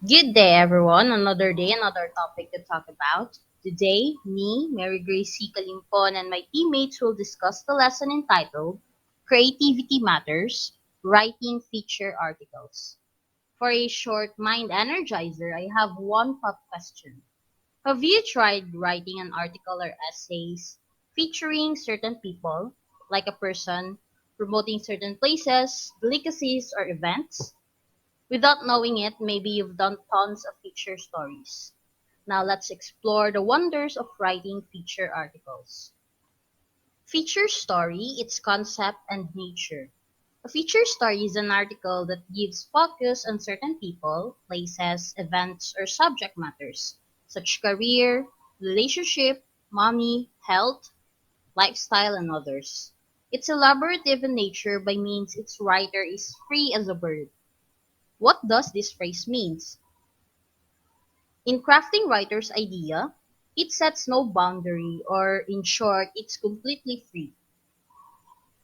Good day, everyone. Another day, another topic to talk about. Today, me, Mary Grace C. Calimpon, and my teammates will discuss the lesson entitled Creativity Matters Writing Feature Articles. For a short mind energizer, I have one pop question. Have you tried writing an article or essays featuring certain people, like a person, promoting certain places, delicacies, or events? Without knowing it, maybe you've done tons of feature stories. Now let's explore the wonders of writing feature articles. Feature story, its concept and nature. A feature story is an article that gives focus on certain people, places, events, or subject matters, such career, relationship, money, health, lifestyle, and others. It's elaborative in nature by means its writer is free as a bird. What does this phrase means? In crafting writer's idea, it sets no boundary or in short, it's completely free.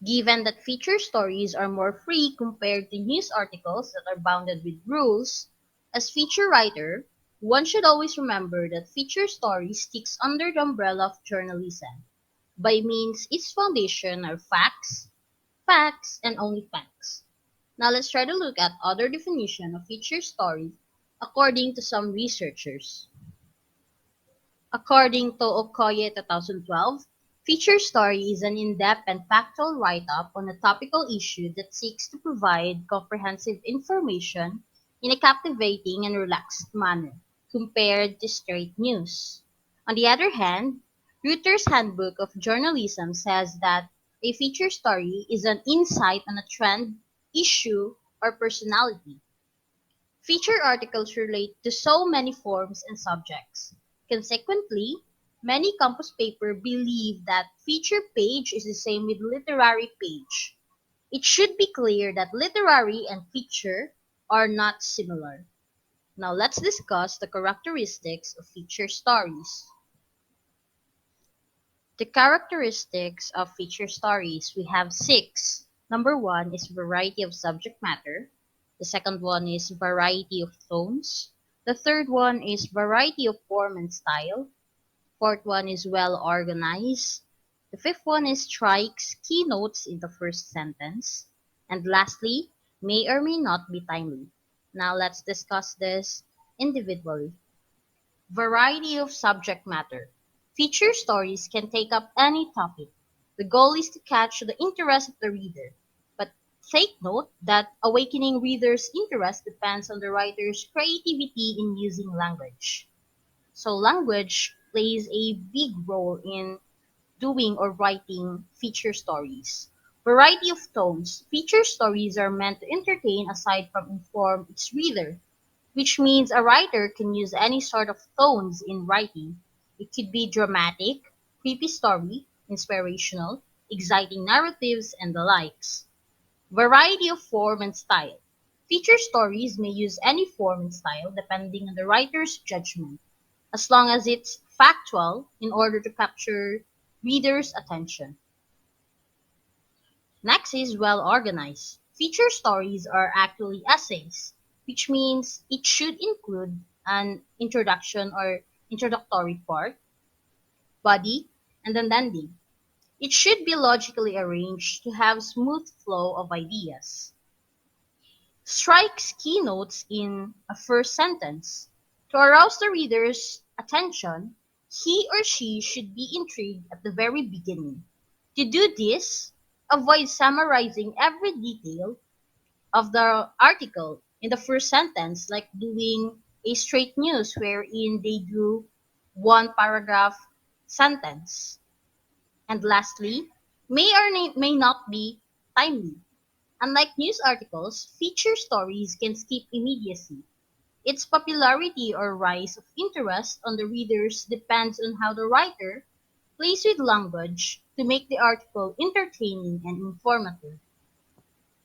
Given that feature stories are more free compared to news articles that are bounded with rules, as feature writer, one should always remember that feature story sticks under the umbrella of journalism by means its foundation are facts, facts, and only facts. Now let's try to look at other definition of feature story according to some researchers. According to Okoye 2012, feature story is an in-depth and factual write-up on a topical issue that seeks to provide comprehensive information in a captivating and relaxed manner, compared to straight news. On the other hand, Reuters' Handbook of Journalism says that a feature story is an insight on a trend, issue, or personality. Feature articles relate to so many forms and subjects. Consequently, many campus paper believe that feature page is the same with literary page. It should be clear that literary and feature are not similar. Now let's discuss the characteristics of feature stories. The characteristics of feature stories, we have six. Number one is variety of subject matter. The second one is variety of tones. The third one is variety of form and style. Fourth one is well organized. The fifth one is strikes keynotes in the first sentence. And lastly, may or may not be timely. Now let's discuss this individually. Variety of subject matter. Feature stories can take up any topic. The goal is to catch the interest of the reader. But take note that awakening readers' interest depends on the writer's creativity in using language. So language plays a big role in doing or writing feature stories. Variety of tones. Feature stories are meant to entertain aside from inform its reader, which means a writer can use any sort of tones in writing. It could be dramatic, creepy story, inspirational, exciting narratives, and the likes. Variety of form and style. Feature stories may use any form and style depending on the writer's judgment, as long as it's factual in order to capture readers' attention. Next is well organized. Feature stories are actually essays, which means it should include an introduction or introductory part, body, and then ending. It should be logically arranged to have smooth flow of ideas. Strikes keynotes in a first sentence. To arouse the reader's attention, he or she should be intrigued at the very beginning. To do this, avoid summarizing every detail of the article in the first sentence, like doing a straight news wherein they do one paragraph sentence. And lastly, may or may not be timely. Unlike news articles, feature stories can skip immediacy. Its popularity or rise of interest on the readers depends on how the writer plays with language to make the article entertaining and informative.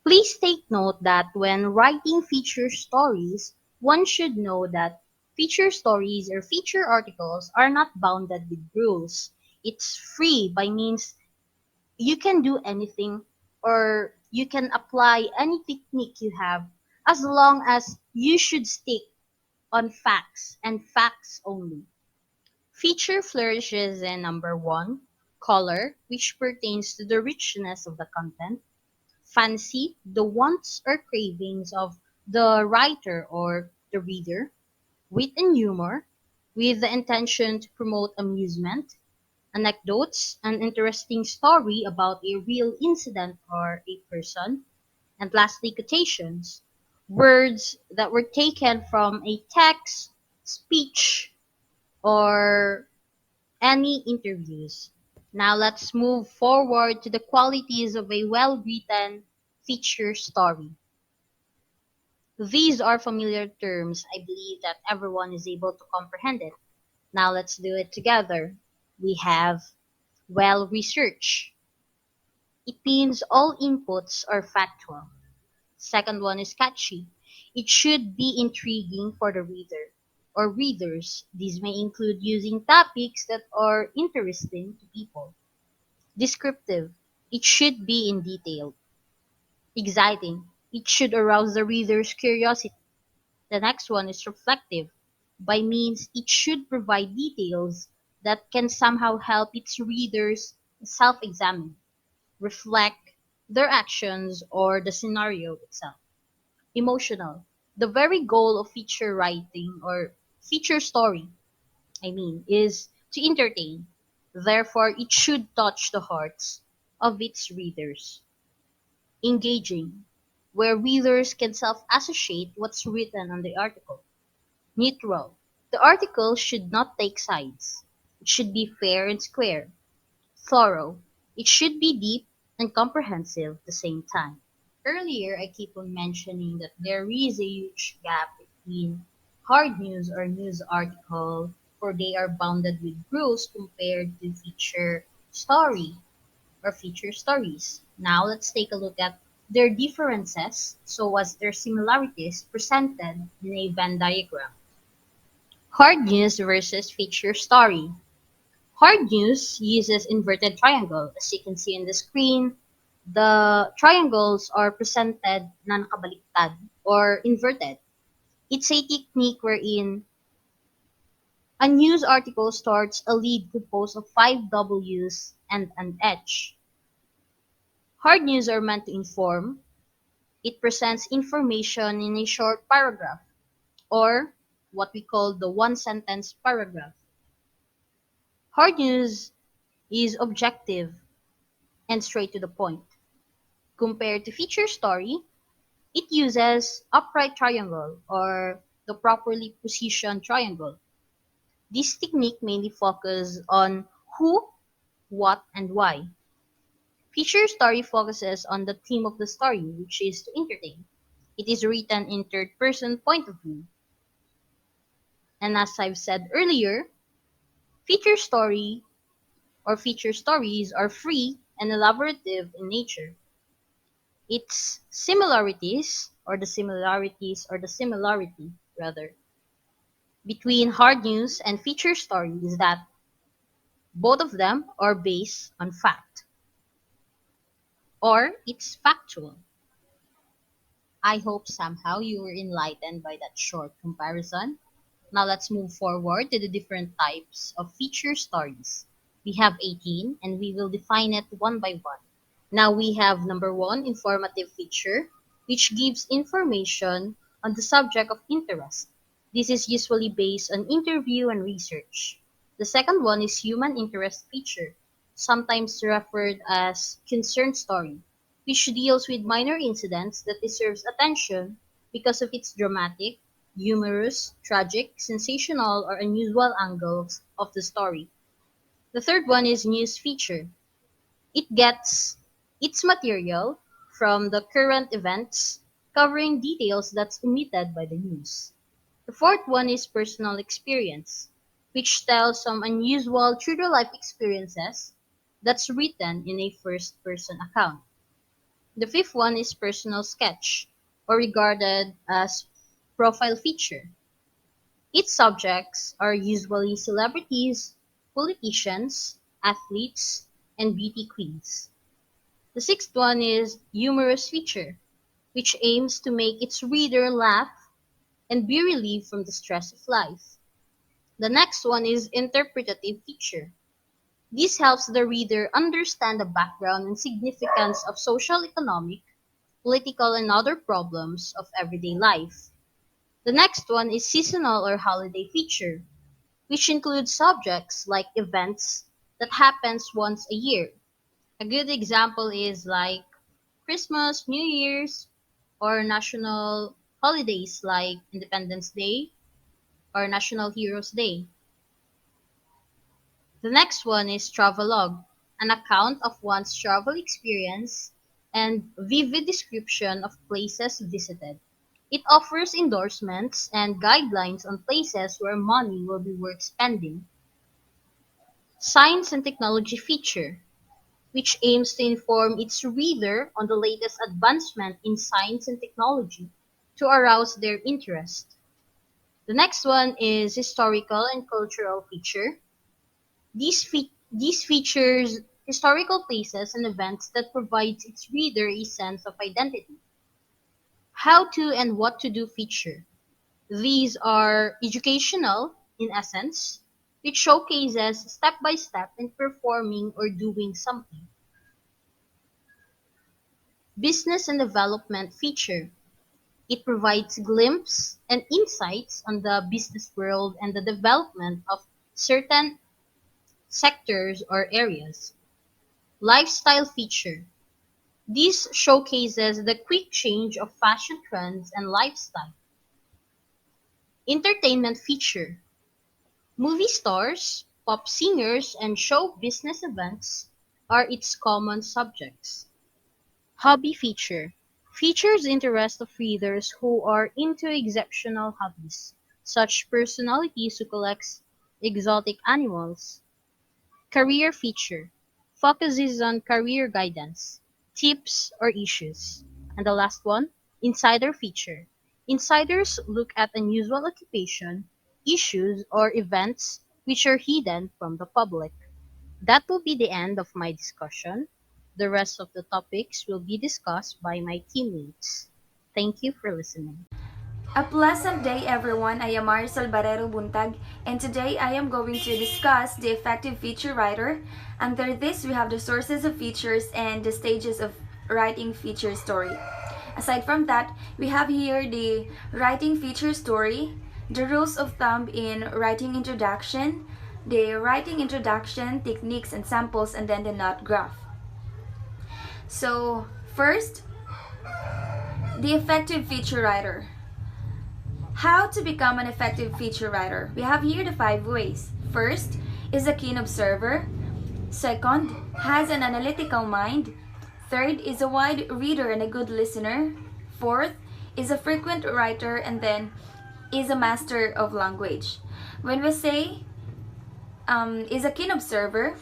Please take note that when writing feature stories, one should know that feature stories or feature articles are not bounded with rules. It's free by means you can do anything or you can apply any technique you have as long as you should stick on facts and facts only. Feature flourishes in number one, color, which pertains to the richness of the content. Fancy, the wants or cravings of the writer or the reader. Wit and humor, with the intention to promote amusement. Anecdotes, an interesting story about a real incident or a person. And lastly, quotations, words that were taken from a text, speech, or any interviews. Now let's move forward to the qualities of a well-written feature story. These are familiar terms. I believe that everyone is able to comprehend it. Now let's do it together. We have well-researched. It means all inputs are factual. Second one is catchy. It should be intriguing for the reader or readers. These may include using topics that are interesting to people. Descriptive. It should be in detail. Exciting. It should arouse the reader's curiosity. The next one is reflective. By means it should provide details that can somehow help its readers self-examine, reflect their actions or the scenario itself. Emotional. The very goal of feature writing or feature story, is to entertain. Therefore, it should touch the hearts of its readers. Engaging, where readers can self-associate what's written on the article. Neutral, the article should not take sides. It should be fair and square. Thorough, it should be deep and comprehensive at the same time. Earlier, I keep on mentioning that there is a huge gap between hard news or news article, for they are bounded with rules compared to feature story or feature stories. Now let's take a look at their differences so as their similarities presented in a Venn diagram. Hard news versus feature story. Hard news uses inverted triangle. As you can see on the screen, the triangles are presented na nakabaliktad or inverted. It's a technique wherein a news article starts a lead composed of five W's and an H. Hard news are meant to inform. It presents information in a short paragraph, or what we call the one sentence paragraph. Hard news is objective and straight to the point. Compared to feature story, it uses upright triangle or the properly positioned triangle. This technique mainly focuses on who, what, and why. Feature story focuses on the theme of the story, which is to entertain. It is written in third person point of view. And as I've said earlier, feature story or feature stories are free and elaborative in nature. Its similarity rather between hard news and feature stories is that both of them are based on fact or it's factual. I hope somehow you were enlightened by that short comparison. Now let's move forward to the different types of feature stories. We have 18 and we will define it one by one. Now we have number one, informative feature, which gives information on the subject of interest. This is usually based on interview and research. The second one is human interest feature, sometimes referred as concern story, which deals with minor incidents that deserves attention because of its dramatic, humorous, tragic, sensational, or unusual angles of the story. The third one is news feature. It gets its material from the current events, covering details that's omitted by the news. The fourth one is personal experience, which tells some unusual true-to-life experiences that's written in a first-person account. The fifth one is personal sketch, or regarded as profile feature. Its subjects are usually celebrities, politicians, athletes, and beauty queens. The sixth one is humorous feature, which aims to make its reader laugh and be relieved from the stress of life. The next one is interpretative feature. This helps the reader understand the background and significance of social, economic, political, and other problems of everyday life. The next one is seasonal or holiday feature, which includes subjects like events that happens once a year. A good example is like Christmas, New Year's, or national holidays like Independence Day or National Heroes Day. The next one is travelogue, an account of one's travel experience and vivid description of places visited. It offers endorsements and guidelines on places where money will be worth spending. Science and technology feature, which aims to inform its reader on the latest advancement in science and technology to arouse their interest. The next one is historical and cultural feature. These features historical places and events that provides its reader a sense of identity. How to and what to do feature. These are educational in essence, which showcases step by step in performing or doing something. Business and development feature. It provides glimpse and insights on the business world and the development of certain sectors or areas. Lifestyle feature. This showcases the quick change of fashion trends and lifestyle. Entertainment feature. Movie stars, pop singers, and show business events are its common subjects. Hobby feature. Features interest of readers who are into exceptional hobbies, such personalities who collect exotic animals. Career feature. Focuses on career guidance, tips or issues. And the last one, insider feature. Insiders look at unusual occupation, issues or events which are hidden from the public. That will be the end of my discussion. The rest of the topics will be discussed by my teammates. Thank you for listening. A pleasant day, everyone. I am Sol Buntag, and today I am going to discuss the effective feature writer. Under this, we have the sources of features and the stages of writing feature story. Aside from that, we have here the writing feature story, the rules of thumb in writing introduction, the writing introduction, techniques and samples, and then the note graph. So, first, the effective feature writer. How to become an effective feature writer? We have here the 5 ways. First is a keen observer. Second, has an analytical mind. Third is a wide reader and a good listener. Fourth is a frequent writer, and then is a master of language. When we say is a keen observer,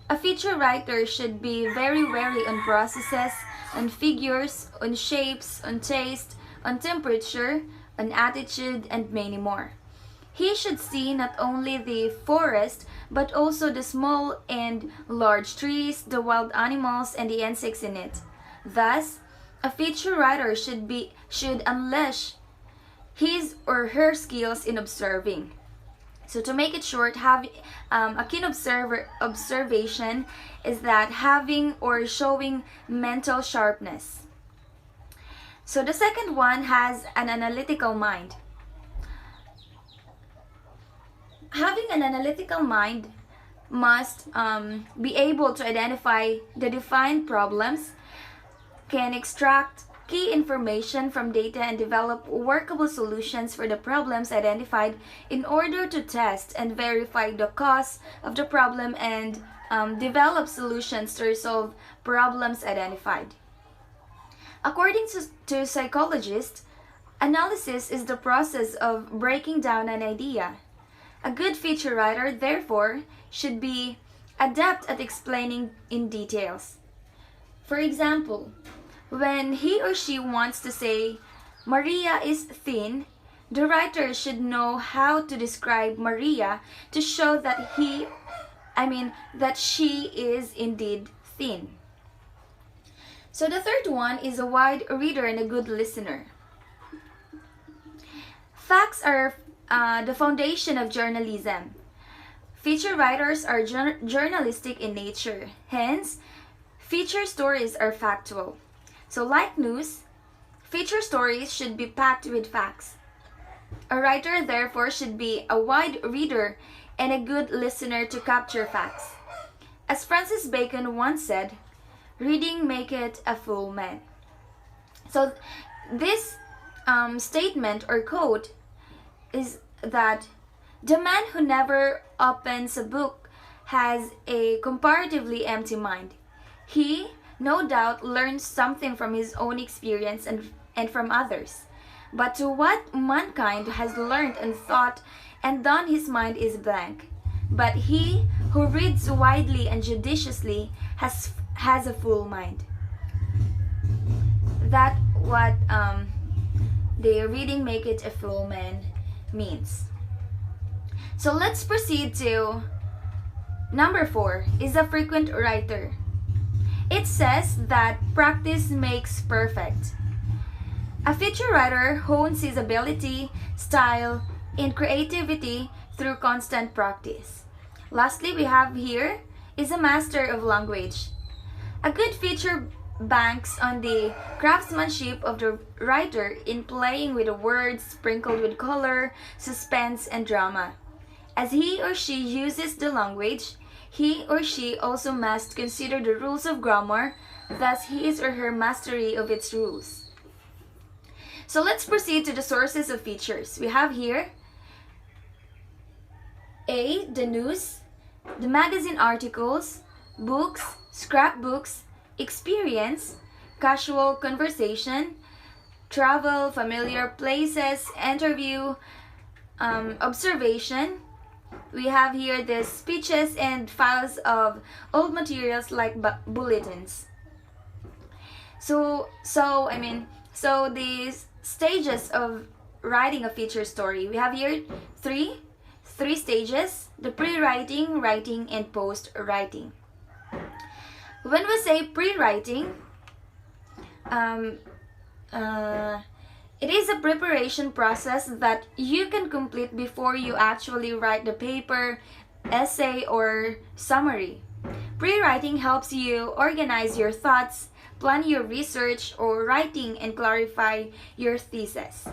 a feature writer should be very wary on processes, on figures, on shapes, on taste, on temperature, on attitude, and many more. He should see not only the forest, but also the small and large trees, the wild animals, and the insects in it. Thus, a feature writer should unleash his or her skills in observing. So to make it short, have a keen observation is that having or showing mental sharpness. So the second one has an analytical mind. Having an analytical mind must be able to identify the defined problems, can extract key information from data, and develop workable solutions for the problems identified in order to test and verify the cause of the problem and develop solutions to resolve problems identified. According to psychologists, analysis is the process of breaking down an idea. A good feature writer, therefore, should be adept at explaining in details. For example, when he or she wants to say, Maria is thin, the writer should know how to describe Maria to show that she is indeed thin. So the third one is a wide reader and a good listener. Facts are the foundation of journalism. Feature writers are journalistic in nature. Hence, feature stories are factual. So, like news, feature stories should be packed with facts. A writer, therefore, should be a wide reader and a good listener to capture facts. As Francis Bacon once said, reading maketh a fool man. So, this statement or quote is that the man who never opens a book has a comparatively empty mind. He, no doubt, learns something from his own experience and from others. But to what mankind has learned and thought and done, his mind is blank. But he who reads widely and judiciously has a full mind. That what the reading make it a full man means. So let's proceed to number 4 is a frequent writer. It says that practice makes perfect. A feature writer hones his ability, style, and creativity through constant practice. Lastly, we have here is a master of language. A good feature banks on the craftsmanship of the writer in playing with the words sprinkled with color, suspense, and drama. As he or she uses the language, he or she also must consider the rules of grammar, thus his or her mastery of its rules. So let's proceed to the sources of features. We have here A. The news, the magazine articles, books, scrapbooks, experience, casual conversation, travel, familiar places, interview, observation. We have here the speeches and files of old materials like bulletins. So these stages of writing a feature story. We have here three stages: the pre-writing, writing, and post-writing. When we say pre-writing, it is a preparation process that you can complete before you actually write the paper, essay, or summary. Pre-writing helps you organize your thoughts, plan your research or writing, and clarify your thesis.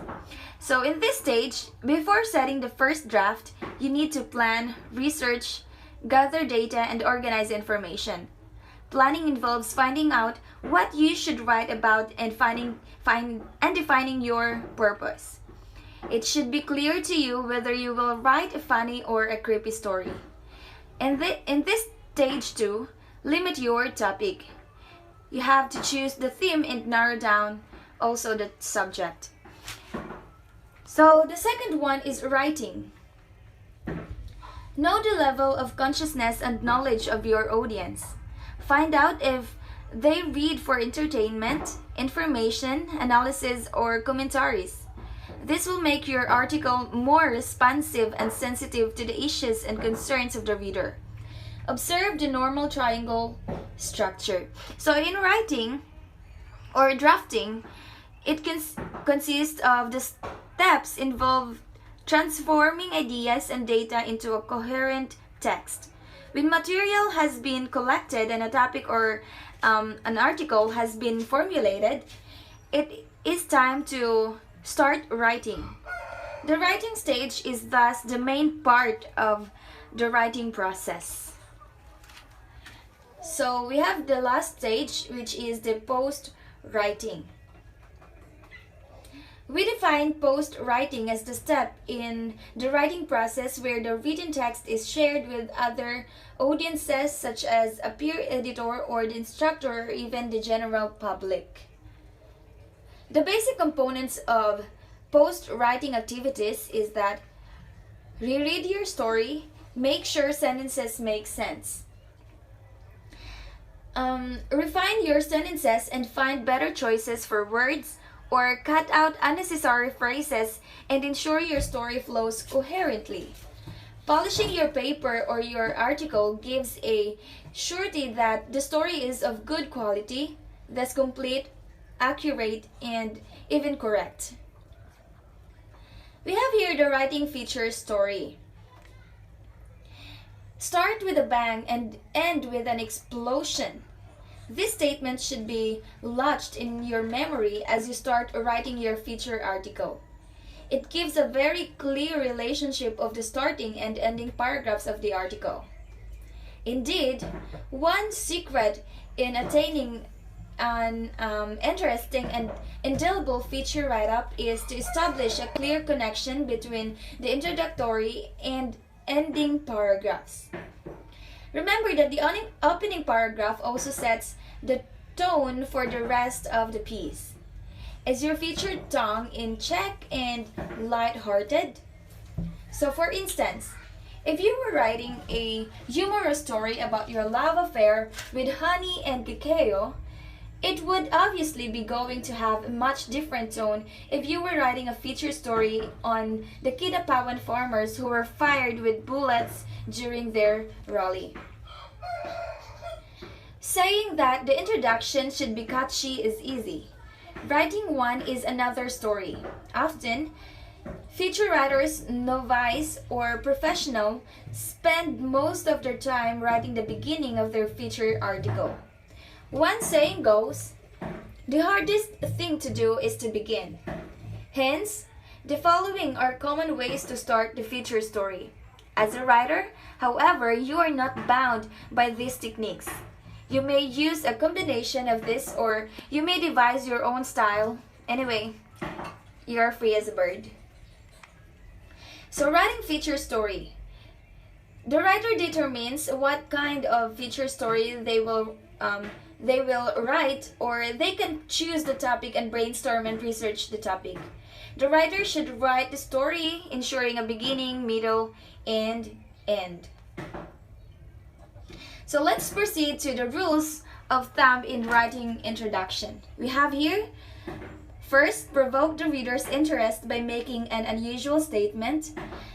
So in this stage, before setting the first draft, you need to plan, research, gather data, and organize information. Planning involves finding out what you should write about and defining your purpose. It should be clear to you whether you will write a funny or a creepy story. In this stage 2, limit your topic. You have to choose the theme and narrow down also the subject. So the second one is writing. Know the level of consciousness and knowledge of your audience. Find out if they read for entertainment, information, analysis, or commentaries. This will make your article more responsive and sensitive to the issues and concerns of the reader. Observe the normal triangle structure. So in writing or drafting, it consists of the steps involved transforming ideas and data into a coherent text. When material has been collected and a topic or an article has been formulated, it is time to start writing. The writing stage is thus the main part of the writing process. So we have the last stage, which is the post-writing. We define post-writing as the step in the writing process where the written text is shared with other audiences such as a peer editor or the instructor or even the general public. The basic components of post-writing activities is that reread your story, make sure sentences make sense. Refine your sentences and find better choices for words, or cut out unnecessary phrases and ensure your story flows coherently. Polishing your paper or your article gives a surety that the story is of good quality, thus complete, accurate, and even correct. We have here the writing feature story. Start with a bang and end with an explosion. This statement should be lodged in your memory as you start writing your feature article. It gives a very clear relationship of the starting and ending paragraphs of the article. Indeed, one secret in attaining an interesting and indelible feature write-up is to establish a clear connection between the introductory and ending paragraphs. Remember that the opening paragraph also sets the tone for the rest of the piece. Is your featured tongue in check and light-hearted? So for instance, if you were writing a humorous story about your love affair with Honey and Kikeo, it would obviously be going to have a much different tone if you were writing a feature story on the Kidapawan farmers who were fired with bullets during their rally. Saying that the introduction should be catchy is easy. Writing one is another story. Often, feature writers, novice or professional, spend most of their time writing the beginning of their feature article. One saying goes, the hardest thing to do is to begin. Hence, the following are common ways to start the feature story. As a writer, however, you are not bound by these techniques. You may use a combination of this or you may devise your own style. Anyway, you are free as a bird. So writing feature story. The writer determines what kind of feature story they will write, or they can choose the topic and brainstorm and research the topic. The writer should write the story, ensuring a beginning, middle, and end. So let's proceed to the rules of thumb in writing introduction. We have here, first, provoke the reader's interest by making an unusual statement.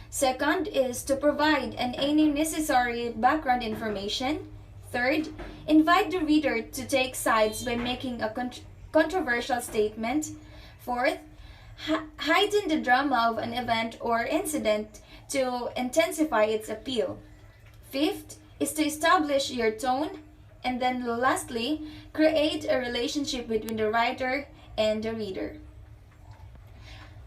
Second is to provide any necessary background information. Third, invite the reader to take sides by making a controversial statement. Fourth, heighten the drama of an event or incident to intensify its appeal. Fifth is to establish your tone. And then lastly, create a relationship between the writer and the reader.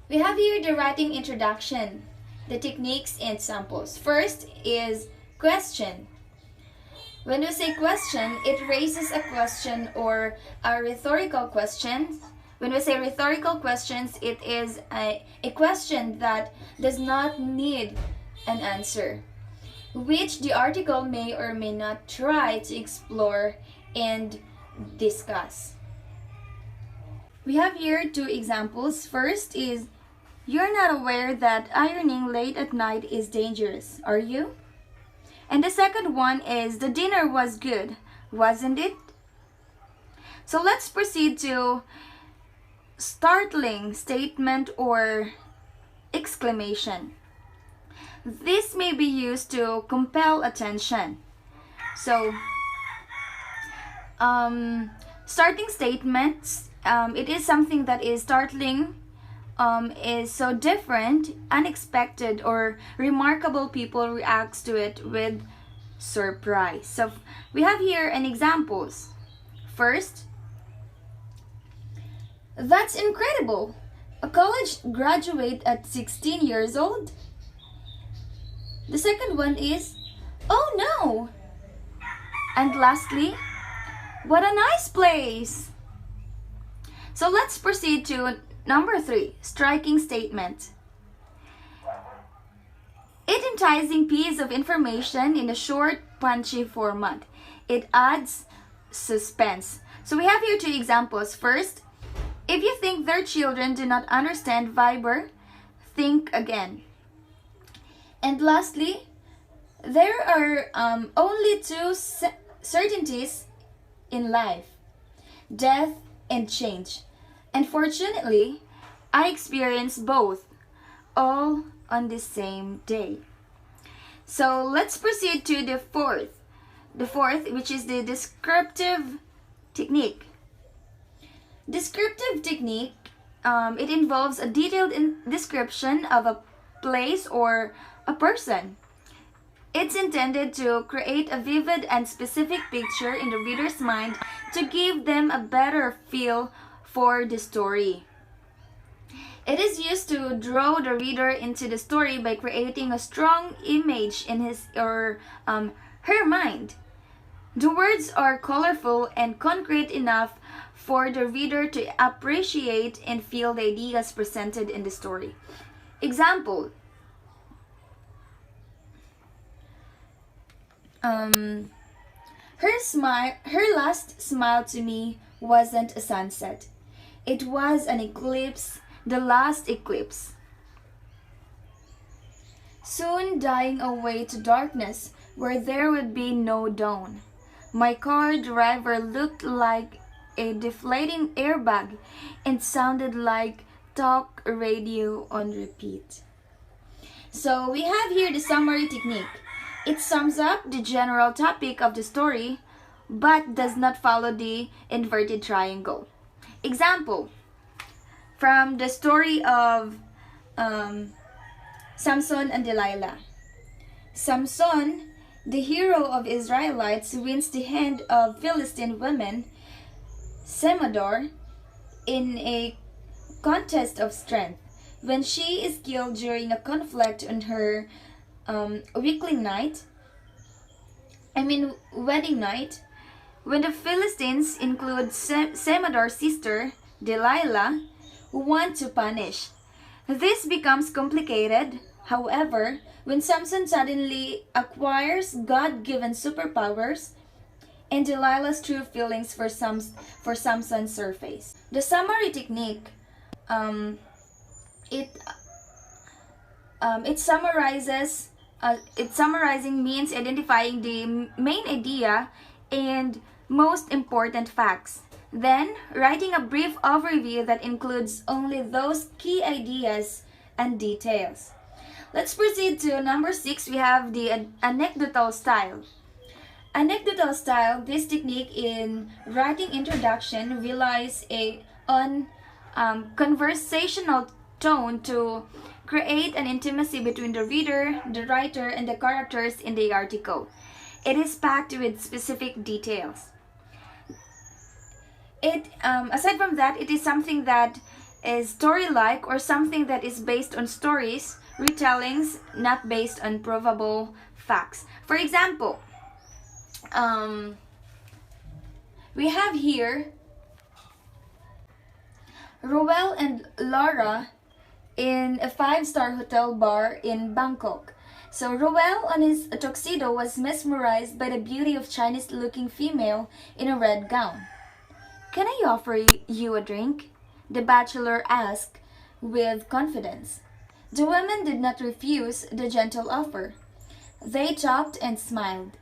We have here the writing introduction, the techniques and samples. First is question. When we say question, it raises a question or a rhetorical question. When we say rhetorical questions, it is a question that does not need an answer, which the article may or may not try to explore and discuss. We have here two examples. First is, you're not aware that ironing late at night is dangerous, are you? And the second one is, the dinner was good, wasn't it? So let's proceed to startling statement or exclamation. This may be used to compel attention. So, starting statements, it is something that is startling, is so different, unexpected, or remarkable. People reacts to it with surprise. So we have here an examples. First, that's incredible. A college graduate at 16 years old. The second one is, oh no. And lastly, what a nice place. So let's proceed to number 3, striking statement. It enticing piece of information in a short, punchy format. It adds suspense. So we have here two examples. First, if you think their children do not understand Viber, think again. And lastly, there are only two certainties in life: death and change. Unfortunately, I experienced both, all on the same day. So let's proceed to the fourth. The fourth, which is the descriptive technique. Descriptive technique It involves a detailed description of a place or a person. It's intended to create a vivid and specific picture in the reader's mind to give them a better feel for the story. It is used to draw the reader into the story by creating a strong image in his or her mind. The words are colorful and concrete enough for the reader to appreciate and feel the ideas presented in the story. Example, um, her last smile to me wasn't a sunset. It was an eclipse, the last eclipse. Soon dying away to darkness where there would be no dawn. My car driver looked like a deflating airbag and sounded like talk radio on repeat. So we have here the summary technique. It sums up the general topic of the story but does not follow the inverted triangle. Example, from the story of Samson and Delilah. Samson, the hero of Israelites, wins the hand of Philistine woman Semador in a contest of strength. When she is killed during a conflict on her weekly night, wedding night, when the Philistines include Semador's sister, Delilah, who want to punish. This becomes complicated, however, when Samson suddenly acquires God-given superpowers and Delilah's true feelings for Samson's surface. The summary technique, it summarizing means identifying the main idea and most important facts. Then, writing a brief overview that includes only those key ideas and details. Let's proceed to number 6. We have the anecdotal style. Anecdotal style, this technique in writing introduction relies on conversational tone to create an intimacy between the reader, the writer, and the characters in the article. It is packed with specific details. Aside from that, it is something that is story-like or something that is based on stories, retellings, not based on provable facts. For example, we have here Roel and Laura in a 5-star hotel bar in Bangkok. So Roel on his tuxedo was mesmerized by the beauty of Chinese-looking female in a red gown. "Can I offer you a drink?" the bachelor asked with confidence. The woman did not refuse the gentle offer. They talked and smiled.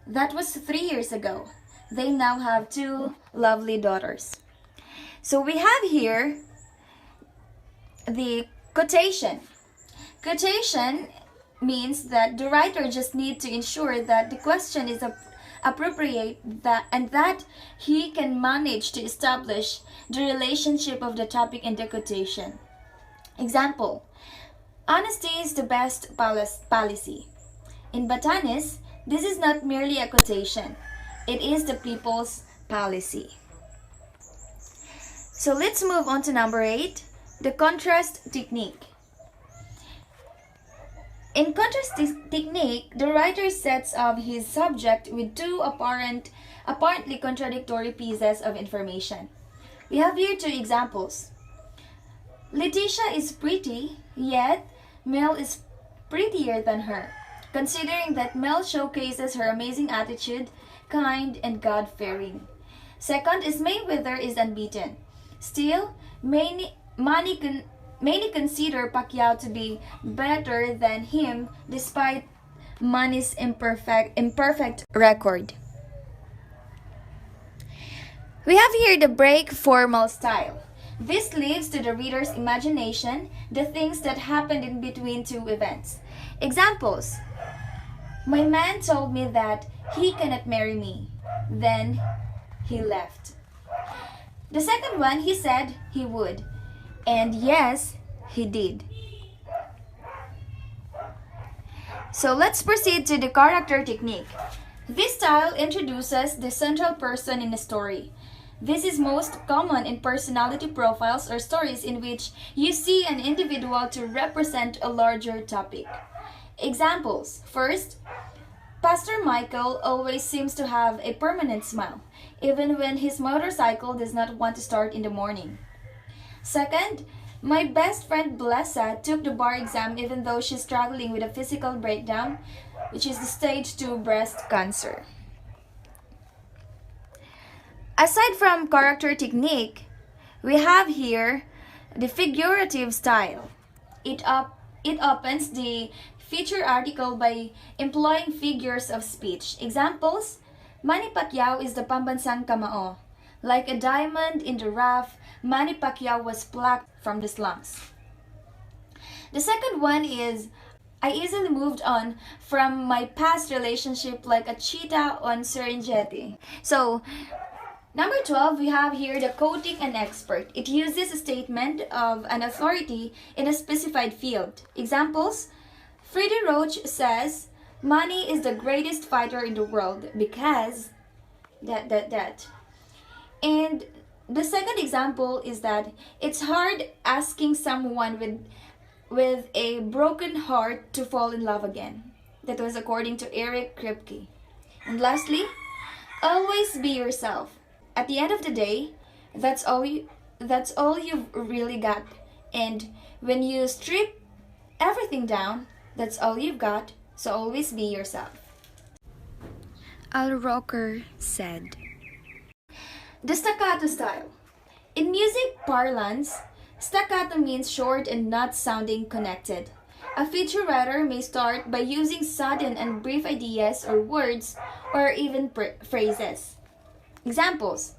That was 3 years ago. They now have 2 lovely daughters. So we have here the quotation. Quotation means that the writer just needs to ensure that the question is appropriate and that he can manage to establish the relationship of the topic in the quotation. Example, honesty is the best policy. In Batanes, this is not merely a quotation. It is the people's policy. So let's move on to number 8, the contrast technique. In contrast technique, the writer sets up his subject with 2 apparently contradictory pieces of information. We have here 2 examples. Letitia is pretty, yet Mel is prettier than her, considering that Mel showcases her amazing attitude, kind, and God-fearing. Second is Mayweather is unbeaten. Still, many consider Pacquiao to be better than him despite Manny's imperfect record. We have here the break formal style. This leaves to the reader's imagination the things that happened in between 2 events. Examples: my man told me that he cannot marry me. Then he left. The second one, he said he would. And yes, he did. So let's proceed to the character technique. This style introduces the central person in a story. This is most common in personality profiles or stories in which you see an individual to represent a larger topic. Examples. First, Pastor Michael always seems to have a permanent smile, even when his motorcycle does not want to start in the morning. Second, my best friend Blessa took the bar exam even though she's struggling with a physical breakdown, which is the stage 2 breast cancer. Aside from character technique, we have here the figurative style. It opens the feature article by employing figures of speech. Examples: Manny Pacquiao is the pambansang kamao. Like a diamond in the rough, Manny Pacquiao was plucked from the slums. The second one is I easily moved on from my past relationship like a cheetah on Serengeti. So, number 12, we have here the quoting an expert. It uses a statement of an authority in a specified field. Examples: Freddie Roach says, Manny is the greatest fighter in the world because that. And the second example is that it's hard asking someone with a broken heart to fall in love again. That was according to Eric Kripke. And lastly, always be yourself. At the end of the day, that's all you've really got. And when you strip everything down, that's all you've got. So always be yourself. Al Roker said. The staccato style. In music parlance, staccato means short and not sounding connected. A feature writer may start by using sudden and brief ideas or words or even phrases. Examples: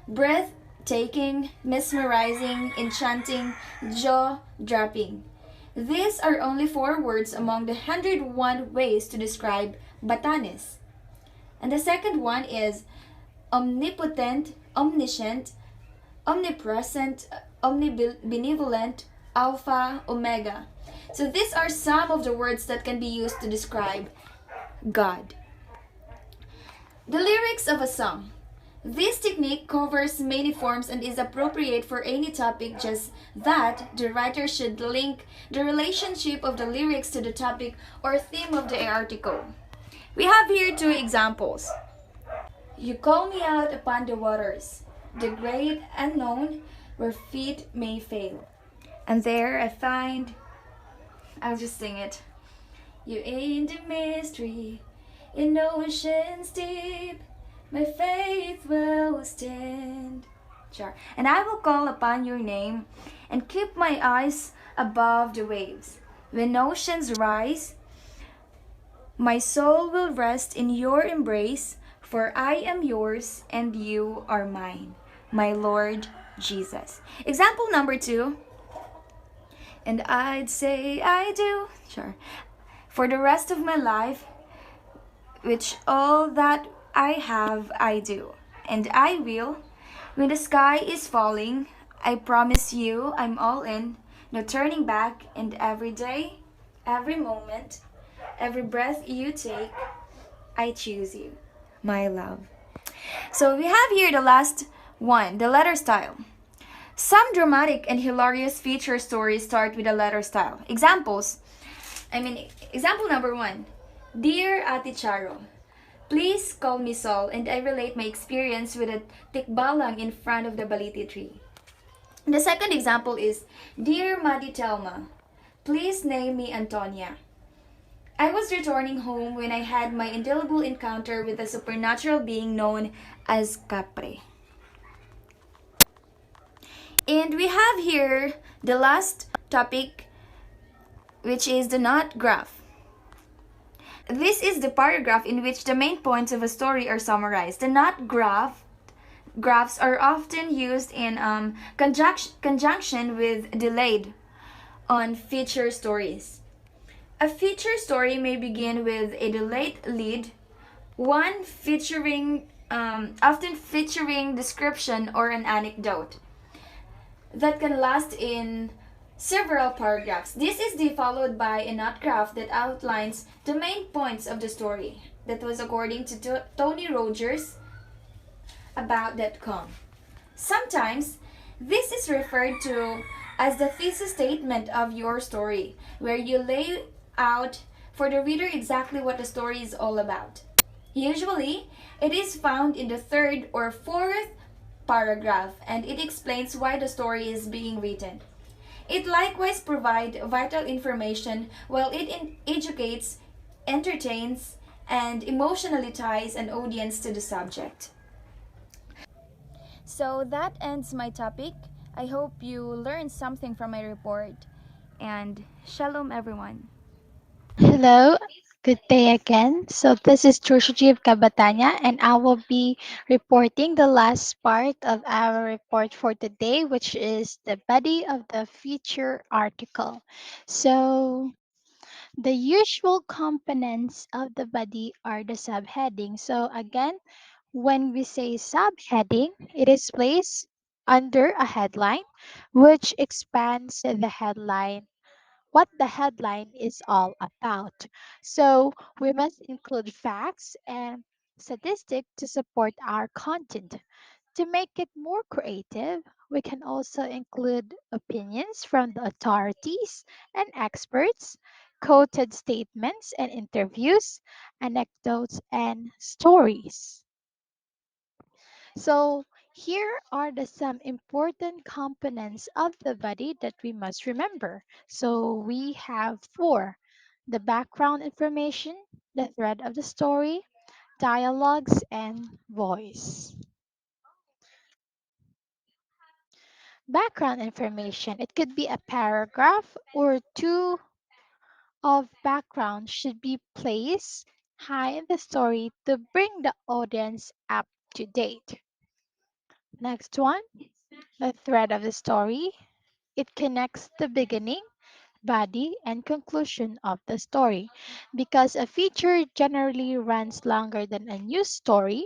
breathtaking, mesmerizing, enchanting, jaw-dropping. These are only 4 words among the 101 ways to describe Batanes. And the second one is omnipotent, omniscient, omnipresent, omnibenevolent, alpha, omega. So these are some of the words that can be used to describe God. The lyrics of a song. This technique covers many forms and is appropriate for any topic, just that the writer should link the relationship of the lyrics to the topic or theme of the article. We have here 2 examples. You call me out upon the waters, the great unknown where feet may fail. And there I find, I'll just sing it. You in the mystery, in oceans deep, my faith will stand. Sure. And I will call upon your name and keep my eyes above the waves. When oceans rise, my soul will rest in your embrace, for I am yours and you are mine, my Lord Jesus. Example number 2. And I'd say I do, sure, for the rest of my life, which all that I have I do. And I will, when the sky is falling, I promise you I'm all in, no turning back, and every day, every moment, every breath you take, I choose you, my love. So we have here the last one, the letter style. Some dramatic and hilarious feature stories start with a letter style. Example number 1. Dear Ate Charo, please call me Sol and I relate my experience with a tikbalang in front of the baliti tree. The second example is, Dear Madi Telma, please name me Antonia. I was returning home when I had my indelible encounter with a supernatural being known as Capre. And we have here the last topic, which is the knot graph. This is the paragraph in which the main points of a story are summarized. The knot graphs are often used in conjunction with delayed on feature stories. A feature story may begin with a delayed lead, one often featuring description or an anecdote. that can last in several paragraphs. This is followed by a note graph that outlines the main points of the story. That was according to Tony Rogers about.com. Sometimes this is referred to as the thesis statement of your story, where you lay out for the reader exactly what the story is all about. Usually, it is found in the third or fourth paragraph and it explains why the story is being written. It likewise provides vital information while it educates, entertains, and emotionally ties an audience to the subject. So that ends my topic. I hope you learned something from my report. And shalom, everyone. Hello, good day again. So this is Trisha of Cabatania, and I will be reporting the last part of our report for today, which is the body of the feature article. So the usual components of the body are the subheading. So again, when we say subheading, it is placed under a headline, which expands the headline what the headline is all about. So we must include facts and statistics to support our content. To make it more creative, we can also include opinions from the authorities and experts, quoted statements and interviews, anecdotes, and stories. So here are the some important components of the body that we must remember. So we have four: the background information, the thread of the story, dialogues, and voice. Background information. It could be a paragraph or two of background should be placed high in the story to bring the audience up to date. Next one, the thread of the story. It connects the beginning, body, and conclusion of the story. Because a feature generally runs longer than a news story,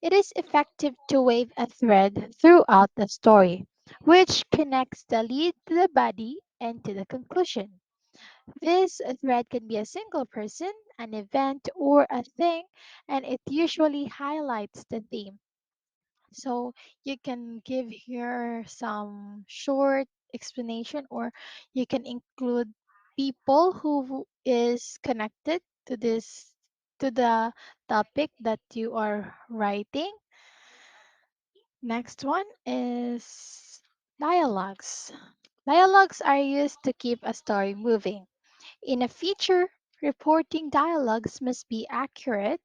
it is effective to wave a thread throughout the story, which connects the lead to the body and to the conclusion. This thread can be a single person, an event, or a thing, and it usually highlights the theme. So you can give here some short explanation, or you can include people who is connected to this to the topic that you are writing. Next one is dialogues. Dialogues are used to keep a story moving. In a feature, reporting dialogues must be accurate,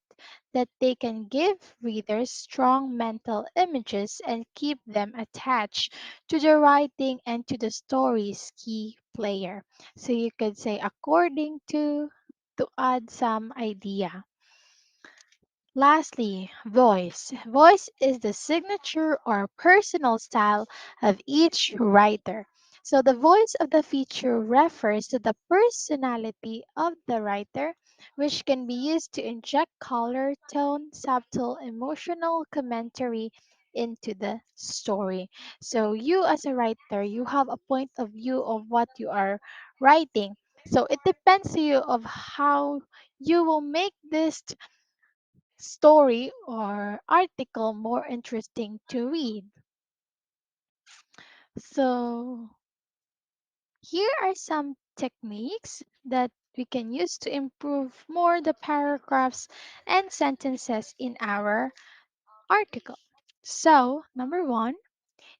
that they can give readers strong mental images and keep them attached to the writing and to the story's key player. So you could say according to add some idea. Lastly, voice. Voice is the signature or personal style of each writer. So the voice of the feature refers to the personality of the writer, which can be used to inject color, tone, subtle emotional commentary into the story. So you as a writer, you have a point of view of what you are writing. So it depends to you of how you will make this story or article more interesting to read. So, here are some techniques that we can use to improve more the paragraphs and sentences in our article. So, number one,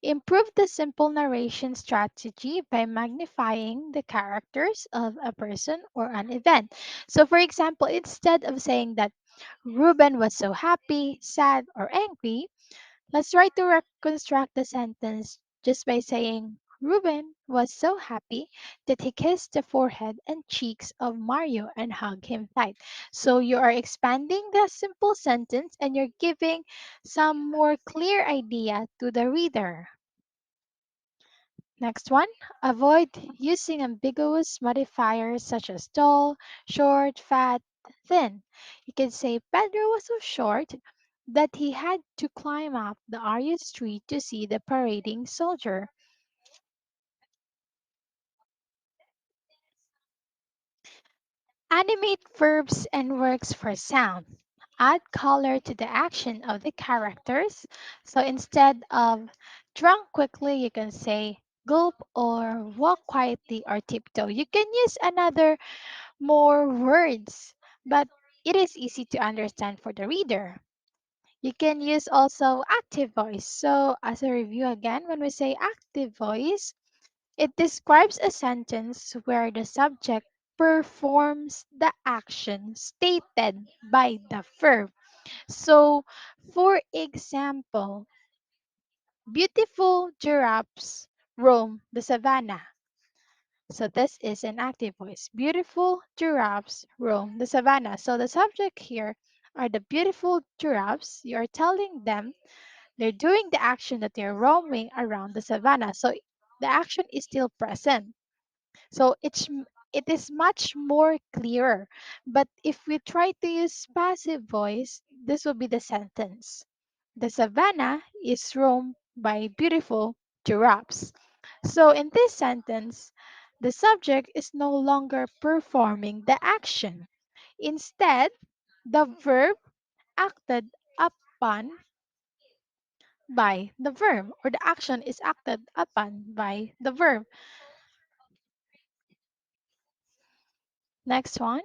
improve the simple narration strategy by magnifying the characters of a person or an event. So, for example, instead of saying that Ruben was so happy, sad, or angry, let's try to reconstruct the sentence just by saying Ruben was so happy that he kissed the forehead and cheeks of Mario and hugged him tight. So you are expanding the simple sentence and you're giving some more clear idea to the reader. Next one, avoid using ambiguous modifiers such as tall, short, fat, thin. You can say Pedro was so short that he had to climb up the Arias tree to see the parading soldier. Animate verbs and works for sound. Add color to the action of the characters. So instead of drunk quickly, you can say gulp or walk quietly or tiptoe. You can use another more words, but it is easy to understand for the reader. You can use also active voice. So as a review again, when we say active voice, it describes a sentence where the subject performs the action stated by the verb. So, for example, beautiful giraffes roam the savannah. So, this is an active voice. Beautiful giraffes roam the savannah. So, the subject here are the beautiful giraffes. You are telling them they're doing the action that they're roaming around the savannah. So, the action is still present. So it is much more clearer. But if we try to use passive voice, this will be the sentence. The savannah is roamed by beautiful giraffes. So in this sentence, the subject is no longer performing the action. Instead, the verb acted upon by the verb, or the action is acted upon by the verb. Next one.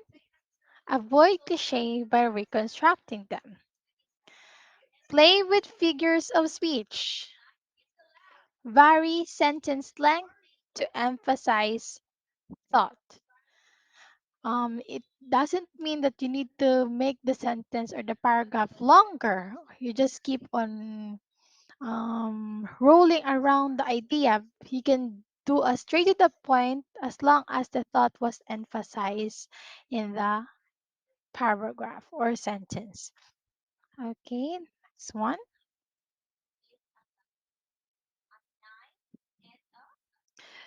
Avoid cliche by reconstructing them. Play with figures of speech. Vary sentence length to emphasize thought. It doesn't mean that you need to make the sentence or the paragraph longer. You just keep on rolling around the idea. You can do a straight to the point as long as the thought was emphasized in the paragraph or sentence. Okay, next one.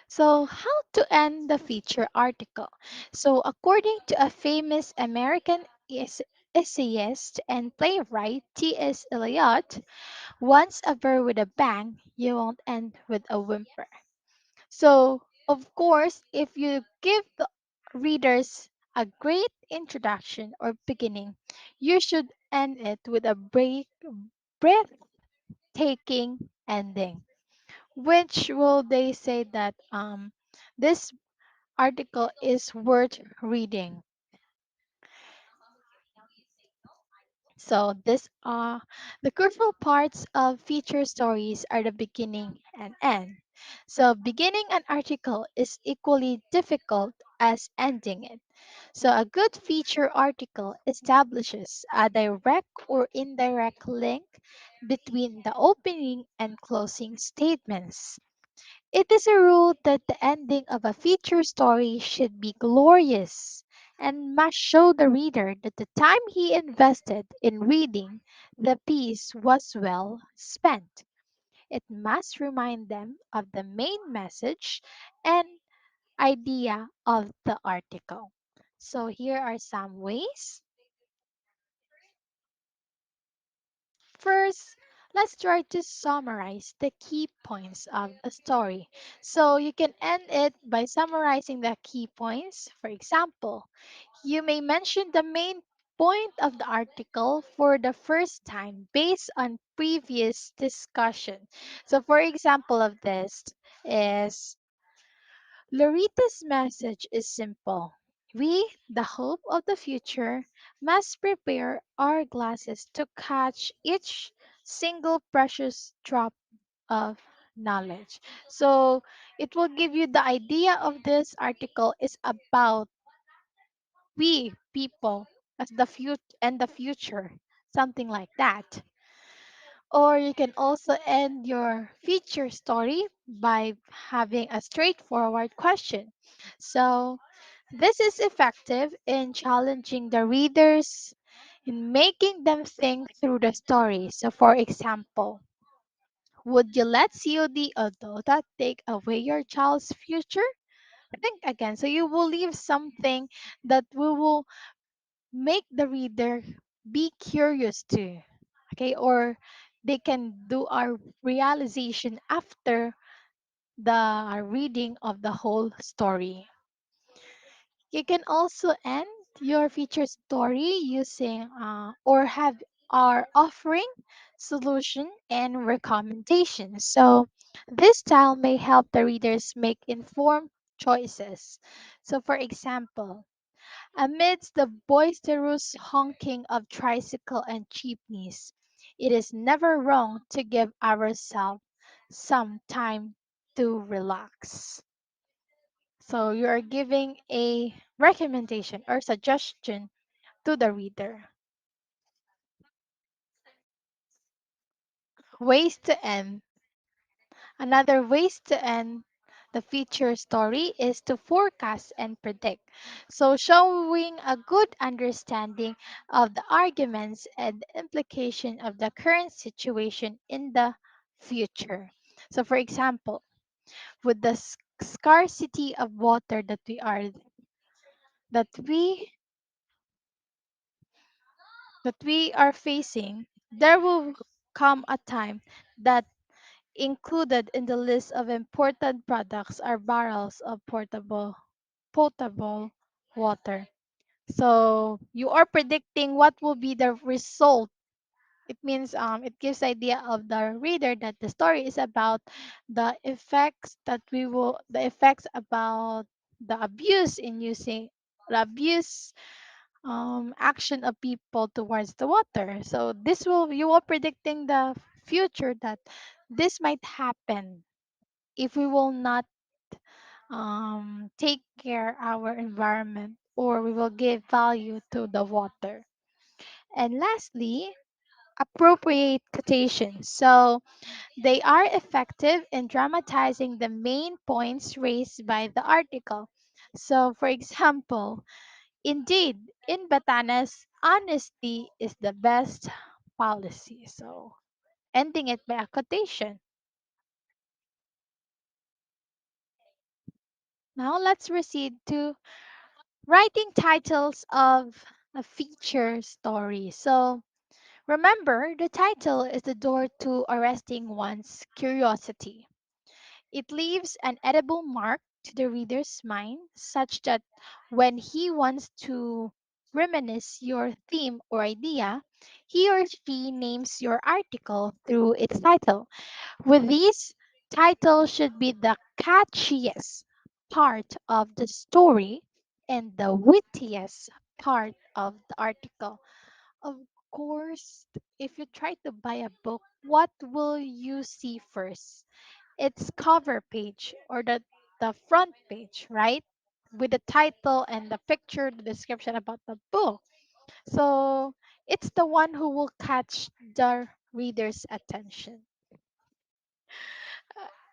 So, how to end the feature article? So, according to a famous American essayist and playwright T.S. Eliot, once a verb with a bang, you won't end with a whimper. So, of course, if you give the readers a great introduction or beginning, you should end it with a breathtaking ending, which will they say that this article is worth reading. So this the crucial parts of feature stories are the beginning and end. So beginning an article is equally difficult as ending it. So a good feature article establishes a direct or indirect link between the opening and closing statements. It is a rule that the ending of a feature story should be glorious and must show the reader that the time he invested in reading the piece was well spent. It must remind them of the main message and idea of the article. So here are some ways. First, let's try to summarize the key points of the story. So you can end it by summarizing the key points. For example, you may mention the main point of the article for the first time based on previous discussion. So for example of this is Lorita's message is simple. We, the hope of the future, must prepare our glasses to catch each single precious drop of knowledge. So it will give you the idea of this article is about we people as the future and the future, something like that. Or you can also end your feature story by having a straightforward question. So, this is effective in challenging the readers in making them think through the story. So, for example, would you let COD or Dota take away your child's future? Think again. So, you will leave something that will make the reader be curious too. Okay, or they can do our realization after the reading of the whole story. You can also end your feature story using or have are offering solution and recommendation. So this style may help the readers make informed choices. So for example, amidst the boisterous honking of tricycle and jeepneys, it is never wrong to give ourselves some time to relax. So you are giving a recommendation or suggestion to the reader. Ways to end. Another ways to end the feature story is to forecast and predict. So showing a good understanding of the arguments and implication of the current situation in the future. So for example, with the scarcity of water that we we are facing, there will come a time that included in the list of important products are barrels of potable water. So you are predicting what will be the result. It means it gives idea of the reader that the story is about the effects about the abuse in using the abuse action of people towards the water. So this will you are predicting the future that this might happen if we will not take care our environment or we will give value to the water. And lastly, appropriate quotations. So they are effective in dramatizing the main points raised by the article. So for example, indeed, in Batanas, honesty is the best policy. So ending it by a quotation. Now let's proceed to writing titles of a feature story. So remember, the title is the door to arresting one's curiosity. It leaves an edible mark to the reader's mind, such that when he wants to reminisce your theme or idea, he or she names your article through its title. With these, title should be the catchiest part of the story and the wittiest part of the article. Of course, if you try to buy a book, what will you see first? Its cover page or the front page, right? With the title and the picture, the description about the book. So it's the one who will catch the reader's attention.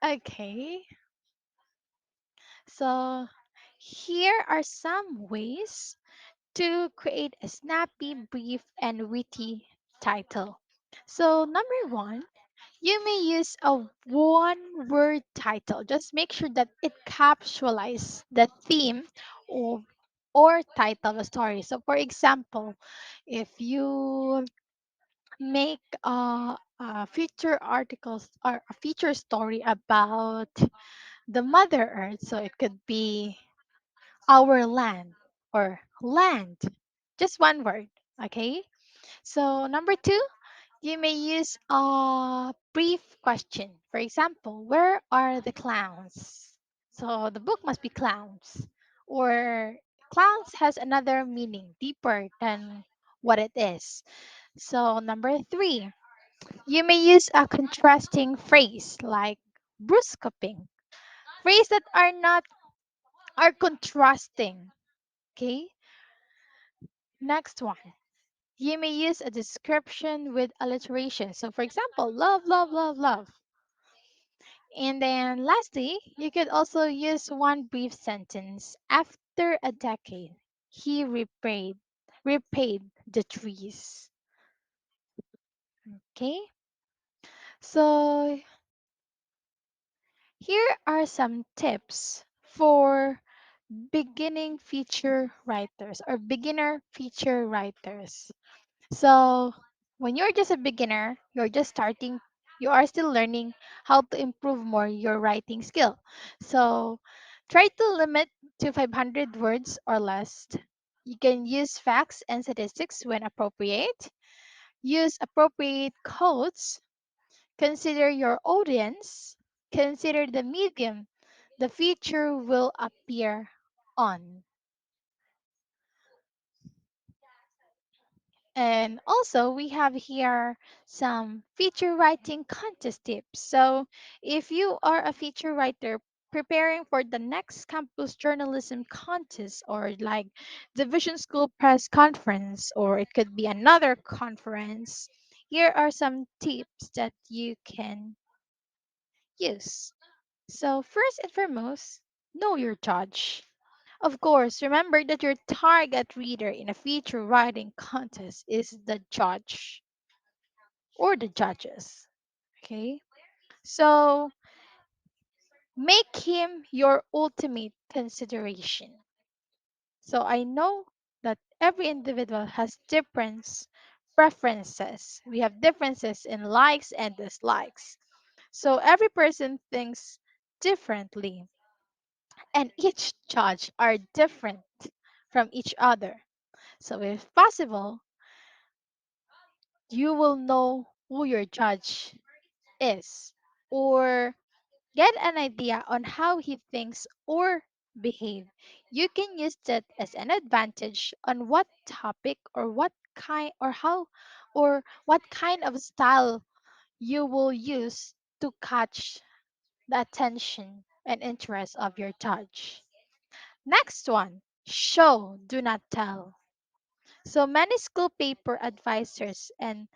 Okay, so here are some ways to create a snappy, brief, and witty title. So, number one, you may use a one word title. Just make sure that it capsulizes the theme or, or title of the story. So, for example, if you make a feature articles or a feature story about the Mother Earth, so it could be our land or land. Just one word. Okay. So, number two, you may use a brief question. For example, where are the clowns? So the book must be clowns. Or clowns has another meaning deeper than what it is. So number three, you may use a contrasting phrase like bruscoping. Phrases that are not are contrasting. Okay. Next one. You may use a description with alliteration. So for example, love, love, love, love. And then lastly, you could also use one brief sentence. After a decade, he repaid the trees. Okay? So here are some tips for beginning feature writers or beginner feature writers. So, when you're just a beginner, you're just starting, you are still learning how to improve more your writing skill. So, try to limit to 500 words or less. You can use facts and statistics when appropriate. Use appropriate quotes. Consider your audience. Consider the medium the feature will appear on. And also, we have here some feature writing contest tips. So, if you are a feature writer preparing for the next campus journalism contest or like division school press conference, or it could be another conference, here are some tips that you can use. So, first and foremost, know your judge. Of course, remember that your target reader in a feature writing contest is the judge or the judges. Okay? So make him your ultimate consideration. So I know that every individual has different preferences. We have differences in likes and dislikes. So every person thinks differently, and each judge are different from each other. So if possible, you will know who your judge is, or get an idea on how he thinks or behave. You can use that as an advantage on what topic or what kind or how or what kind of style you will use to catch the attention and interest of your judge. Next one, show, do not tell. So many school paper advisors and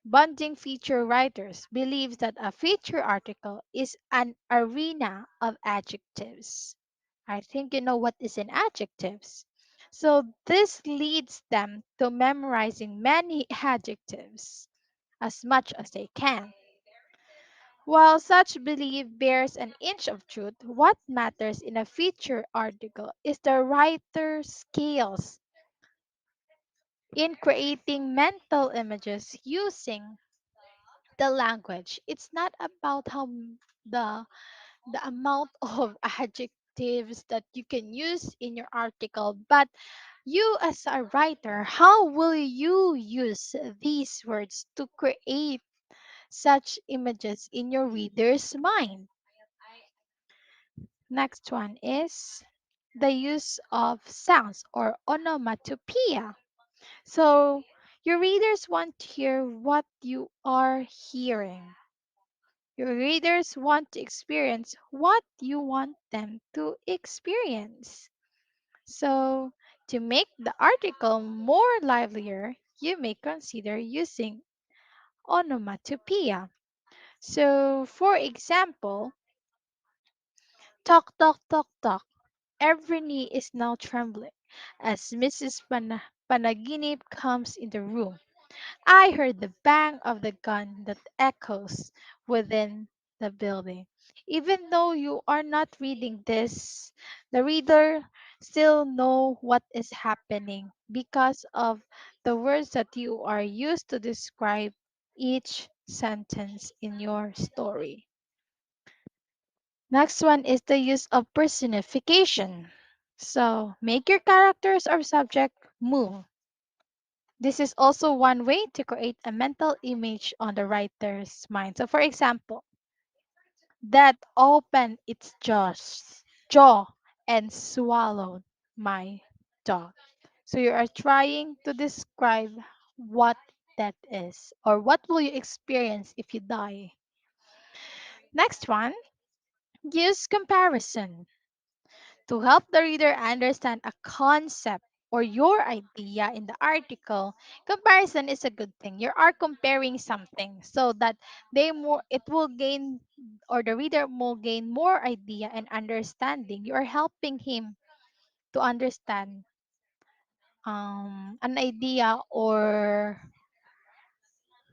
bonding feature writers believe that a feature article is an arena of adjectives. I think you know what is an adjectives. So this leads them to memorizing many adjectives as much as they can. While such belief bears an inch of truth, what matters in a feature article is the writer's skills in creating mental images using the language. It's not about the the amount of adjectives that you can use in your article, but you as a writer, how will you use these words to create such images in your reader's mind? Next one is the use of sounds or onomatopoeia. So your readers want to hear what you are hearing. Your readers want to experience what you want them to experience. So, to make the article more livelier, you may consider using onomatopoeia. So, for example, talk, talk, talk, talk. Every knee is now trembling as Mrs. Panaginip comes in the room. I heard the bang of the gun that echoes within the building. Even though you are not reading this, the reader still know what is happening because of the words that you are used to describe each sentence in your story. Next one is the use of personification. So make your characters or subject move. This is also one way to create a mental image on the writer's mind. So, for example, that opened its jaw and swallowed my dog. So, you are trying to describe what that is or what will you experience if you die. Next one, use comparison. To help the reader understand a concept or your idea in the article, comparison is a good thing. You are comparing something so that it will gain or the reader will gain more idea and understanding. You are helping him to understand an idea or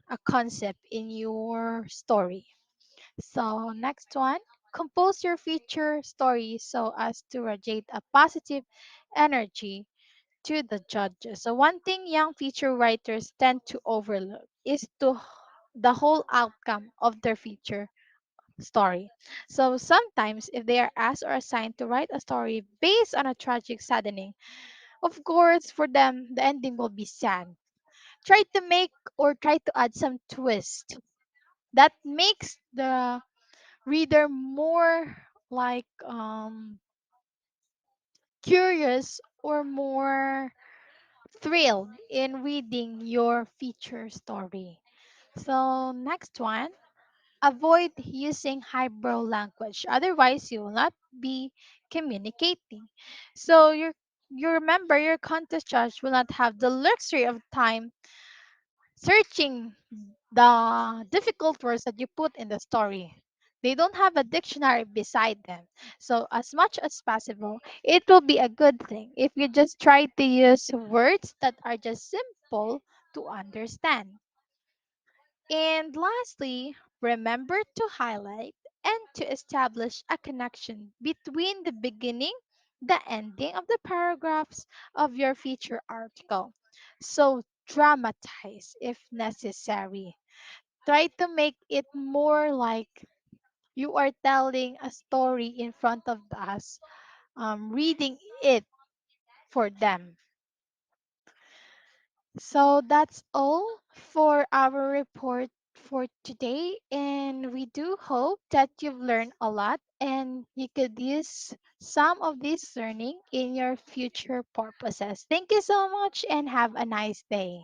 a concept in your story. So next one, compose your feature story so as to radiate a positive energy to the judges. So one thing young feature writers tend to overlook is the whole outcome of their feature story. So sometimes if they are asked or assigned to write a story based on a tragic saddening, Of course, for them, the ending will be sad. Try to make or try to add some twist that makes the reader more like curious or more thrilled in reading your feature story. So, next one, avoid using highbrow language. Otherwise, you will not be communicating. So, you remember your contest judge will not have the luxury of time searching the difficult words that you put in the story. They don't have a dictionary beside them. So, as much as possible, it will be a good thing if you just try to use words that are just simple to understand. And lastly, remember to highlight and to establish a connection between the beginning, the ending of the paragraphs of your feature article. So, dramatize if necessary. Try to make it more like you are telling a story in front of us, reading it for them. So that's all for our report for today. And we do hope that you've learned a lot and you could use some of this learning in your future purposes. Thank you so much and have a nice day.